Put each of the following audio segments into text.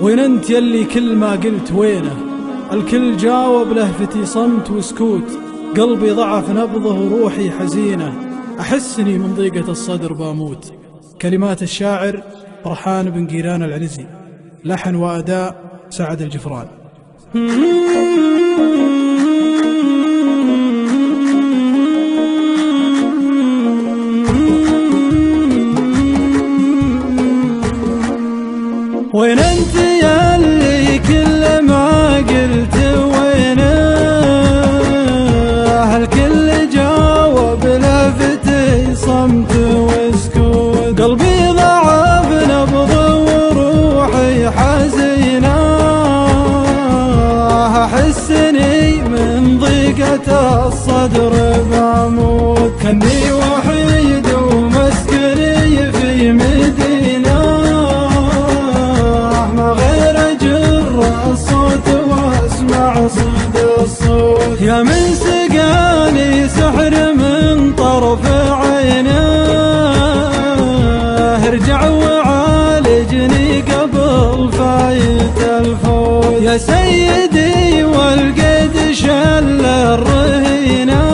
وين انت يلي كل ما قلت وينه؟ الكل جاوب لهفتي صمت وسكوت، قلبي ضعف نبضه وروحي حزينة، أحسني من ضيقة الصدر باموت. كلمات الشاعر فرحان بن قيران العنزي، لحن وأداء سعد الجفران. وين انت ياللي كل ما قلت وينه؟ الكل جاوب لفتي صمت وسكوت، قلبي ضعف نبض وروحي حزينة، أحسني من ضيقة الصدر بموت. كني وحيد ومسكني في مدينة، الصوت واسمع صدى الصوت، يا من سقاني سحر من طرف عينه، ارجع وعالجني قبل فايت الفوت. يا سيدي والقد شل الرهينه،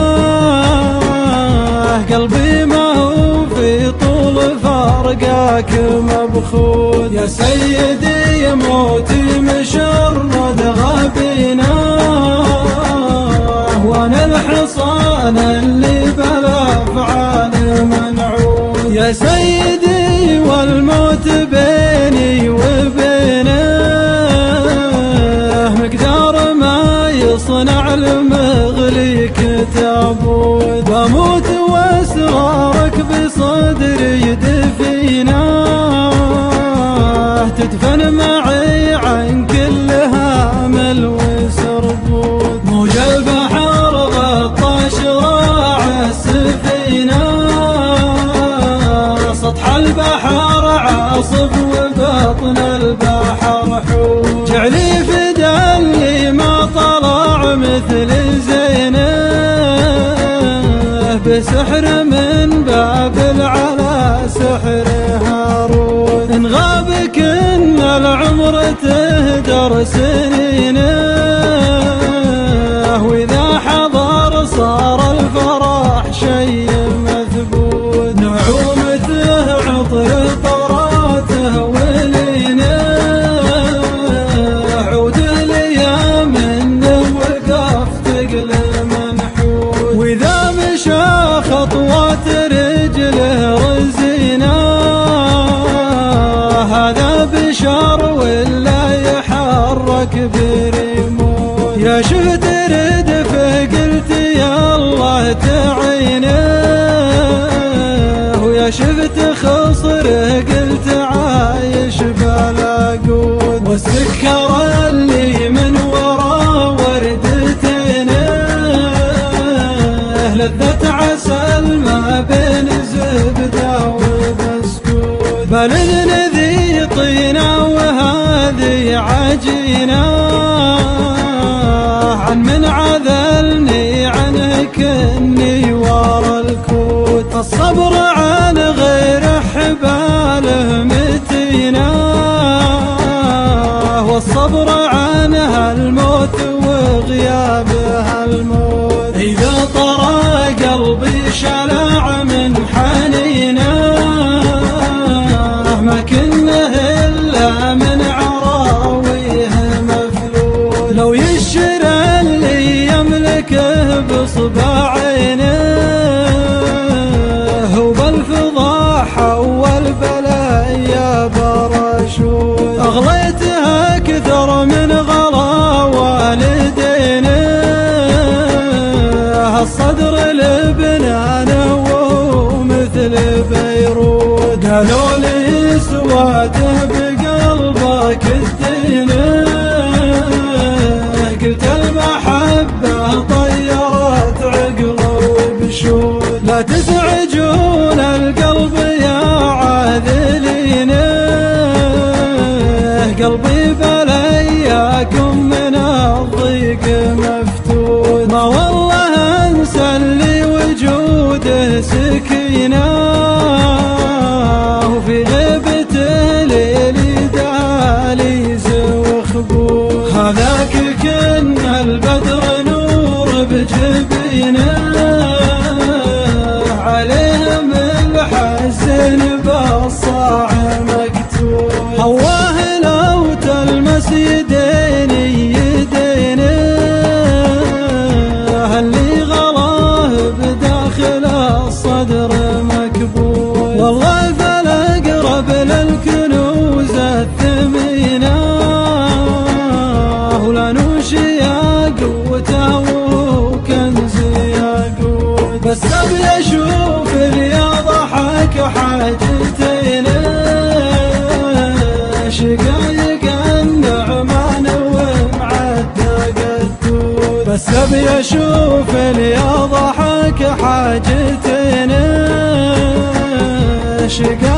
قلبي ما هو في طول فارقاك مبخوت. يا سيدي موتي مشرد غابينا، وانا الحصان اللي بالافعال منعود. يا سيدي والموت بيني وبينه، مقدار ما يصنع المغليك تابوت. بموت واسرارك بصدري دفينه، تدفن معي عن كل هامل وسربوت. موج البحر غطى شراع السفينة، سطح البحر عاصف وبطن البحر حوت. جعلي فدا اللي ما طلع مثل زينه، بسحر من بابل على سحر هاروت. إن غابك إن العمر تهدر سنينه، وإذا حضر صار الفرح شيء مثبوت. نعومته عطر طراته ولينه، عود الأيام منه وقف تقل منحوت. وإذا مشى خطوات رجله رزينه، هذا بشر ولا يحرك بريموت. يا شفت ردفه قلت يا الله تعينه، ويا شفت خصره قلت عايش بلا قوت. والسكر اللي من ورا وردتينه، لذة عسل ما بين زبده وبسكوت. بل الذي طينه وهذه عجينه، عن من عذلني عنه كني ورا الكوت. الصبر عن غير حباله متينه، والصبر عنها الموت وغيابها الموت. إذا طرى قلبي شلع من حنينه، ما كنه إلا من عراويه مفلول. لو يشرى اللي يملكه بصباعينه، وبالفضاحة والبلايا برشود. أغليتها أكثر من غلا والدينه، الصدر لبنانه ومثل بيروت. قالوا لي سواته بقلبك الدينه، قلت المحبة طيرت عقله وبشود. لا تزعجون القلب يا عاذلين، قلبي بلياكم من الضيق مفتود. ما والله انسى اللي وجوده سكينه، وفي غيبته ليلي دالي زين. اشوف اللي ضحك حاجتنا شقا